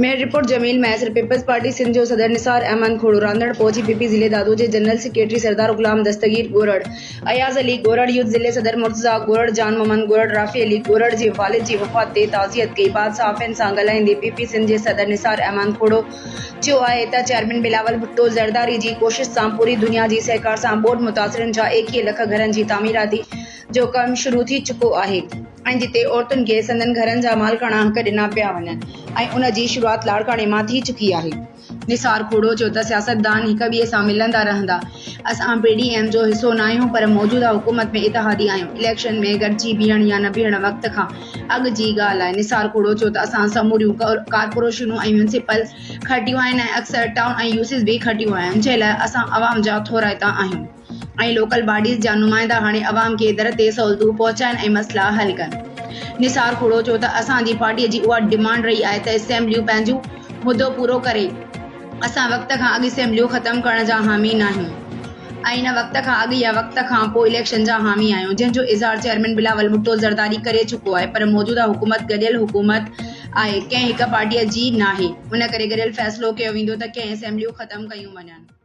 Mayor report Jameel मैसर peoples party Sindh जो सदर निसार अहमद खोड़ो रांदड़ पहुंची पीपी जिले दादो के जनरल सेक्रेटरी सरदार गुलाम दस्तगीर गोरड़, अयाज अली गोरड़, यूथ जिले सदर मुर्तजा गोरड़, जान मोहम्मद गोरड़, राफी अली गोरड़ जे वालिद जी वफ़ात ते ताज़ियत कई। बाद सहाफ़ियुनि सां ॻाल्हाईंदे पीपी सिंध जे सदर निसार अहमद खोड़ो चयो आहे त चेयरमैन बिलावल भुट्टो ज़रदारी जी कोशिश सां पूरी दुनिया जी सहकार सां ॿोॾि मुतासिरनि जा 21 लख घरनि जी तामीराती जो कम शुरू थी चुको आहे ऐं जिते औरतुनि खे संदन घरनि जा मालिकाना हक़ ॾिना पिया वञनि ऐं उन जी शुरूआत लाड़काणे मां थी चुकी आहे। निसार खोड़ो चयो त सियासतदान हिक ॿिए सां मिलंदा रहंदा। असां PDM जो हिसो न आहियूं पर मौजूदा हुकूमत में इतिहादी आहियूं। इलेक्शन में गॾिजी बीहण या न बीहण वक़्त खां अॻु जी ॻाल्हि आहे। निसार खोड़ो चयो त असां समूरियूं कारपोरेशनूं ऐं म्यूनिसिपल खटियूं आहिनि ऐं अक्सर टाउन ऐं यूसिस बि खटियूं आहिनि जंहिं लाइ असां अवाम जा थोराइता आहियूं ऐं लोकल बॉडीज़ जा नुमाइंदा हाणे अवाम खे दर ते सहूलियतूं पहुचाइनि ऐं मसइला हल कनि। निसार खोड़ो चयो त असांजी पार्टीअ जी उहा डिमांड रही आहे त असेंबलियूं पंहिंजो मुदो पूरो करे। असां वक़्त खां अॻु असेंबलियूं ख़त्म करण जा हामी न आहियूं ऐं न वक़्त खां अॻु या वक़्त खां पोइ इलेक्शन जा हामी आहियूं, जंहिंजो इज़हार चेयरमैन बिलावल भुट्टो ज़रदारी करे चुको आहे। पर मौजूदा हुकूमत गॾियल हुकूमत आहे, कंहिं हिक पार्टीअ जी नाहे। उन करे गॾियल फ़ैसिलो कयो वेंदो त कंहिं असेंबलियूं ख़त्म कयूं वञनि।